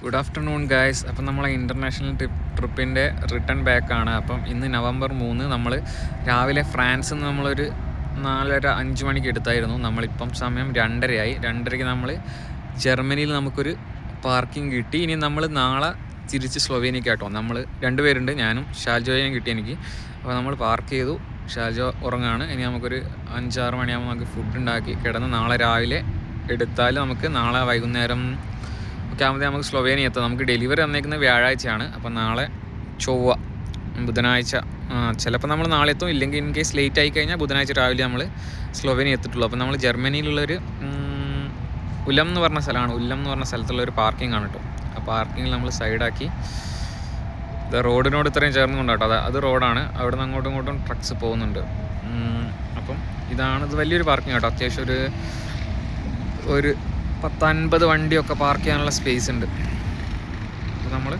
Good afternoon guys. അപ്പം നമ്മളെ international ട്രിപ്പിൻ്റെ return ബാക്കാണ്. അപ്പം ഇന്ന് നവംബർ 3 നമ്മൾ രാവിലെ ഫ്രാൻസിൽ നിന്ന് നമ്മളൊരു 4:30-5 മണിക്ക് എടുത്തായിരുന്നു. നമ്മളിപ്പം സമയം 2:30 ആയി. 2:30ക്ക് നമ്മൾ ജർമ്മനിയിൽ നമുക്കൊരു പാർക്കിംഗ് കിട്ടി. ഇനി നമ്മൾ നാളെ തിരിച്ച് സ്ലൊവേനിയക്ക് കേട്ടോ. നമ്മൾ 2 പേരുണ്ട്, ഞാനും ഷാൽജോയും കിട്ടി എനിക്ക്. അപ്പോൾ നമ്മൾ പാർക്ക് ചെയ്തു. ഷാൽജോ ഉറങ്ങാണ്. ഇനി നമുക്കൊരു 5-6 മണിയാകുമ്പോൾ നമുക്ക് ഫുഡ് ഉണ്ടാക്കി കിടന്ന് നാളെ രാവിലെ എടുത്താൽ നമുക്ക് നാളെ വൈകുന്നേരം ഒക്കെ ആകുമ്പോൾ നമുക്ക് സ്ലൊവേനിയ എത്താം. നമുക്ക് ഡെലിവറി തന്നേക്കുന്നത് വ്യാഴാഴ്ചയാണ്. അപ്പം നാളെ ചൊവ്വ, ബുധനാഴ്ച ചിലപ്പോൾ നമ്മൾ നാളെ എത്തും. ഇല്ലെങ്കിൽ ഇൻ കേസ് ലേറ്റ് ആയി കഴിഞ്ഞാൽ ബുധനാഴ്ച രാവിലെ നമ്മൾ സ്ലൊവേനിയ എത്തിയിട്ടുള്ളൂ. അപ്പം നമ്മൾ ജർമ്മനിയിലുള്ളൊരു ഉലം എന്ന് പറഞ്ഞ സ്ഥലമാണ്. ഉലം എന്ന് പറഞ്ഞ സ്ഥലത്തുള്ളൊരു പാർക്കിംഗ് ആണ് കേട്ടോ. ആ പാർക്കിങ്ങിൽ നമ്മൾ സൈഡാക്കി റോഡിനോട് ഇത്രയും ചേർന്ന് കൊണ്ടാണ് കേട്ടോ. അത് റോഡാണ്. അവിടെ നിന്ന് അങ്ങോട്ടും ഇങ്ങോട്ടും ട്രക്സ് പോകുന്നുണ്ട്. അപ്പം ഇത് വലിയൊരു പാർക്കിംഗ് കേട്ടോ. അത്യാവശ്യം ഒരു 10-50 വണ്ടിയൊക്കെ പാർക്ക് ചെയ്യാനുള്ള സ്പേസ് ഉണ്ട്. അപ്പോൾ നമ്മൾ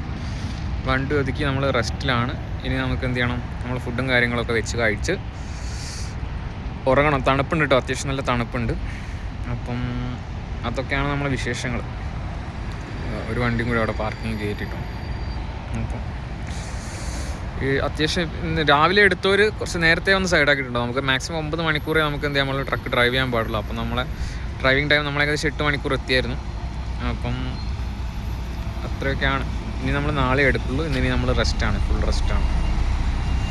വണ്ടി ഒതുക്കി നമ്മൾ റെസ്റ്റിലാണ്. ഇനി നമുക്ക് എന്ത് ചെയ്യണം, നമ്മൾ ഫുഡും കാര്യങ്ങളൊക്കെ വെച്ച് കഴിച്ച് ഉറങ്ങണം. തണുപ്പുണ്ട് കേട്ടോ, അത്യാവശ്യം നല്ല തണുപ്പുണ്ട്. അപ്പം അതൊക്കെയാണ് നമ്മളെ വിശേഷങ്ങൾ. ഒരു വണ്ടിയും കൂടി അവിടെ പാർക്കിങ് കയറ്റിട്ടോ. അപ്പം ഈ അത്യാവശ്യം രാവിലെ എടുത്തവർ കുറച്ച് നേരത്തെ ഒന്ന് സൈഡാക്കിയിട്ടുണ്ടോ. നമുക്ക് മാക്സിമം 9 മണിക്കൂറേ നമുക്ക് എന്ത് ചെയ്യാൻ, നമ്മൾ ട്രക്ക് ഡ്രൈവ് ചെയ്യാൻ പാടുള്ളൂ. അപ്പം നമ്മളെ ഡ്രൈവിംഗ് ടൈം നമ്മൾ ഏകദേശം 8 മണിക്കൂർ എത്തിയായിരുന്നു. അപ്പം അത്രയൊക്കെയാണ്. ഇനി നമ്മൾ നാളെ എടുക്കുള്ളൂ. ഇനി നമ്മൾ റെസ്റ്റാണ്, ഫുൾ റെസ്റ്റാണ്.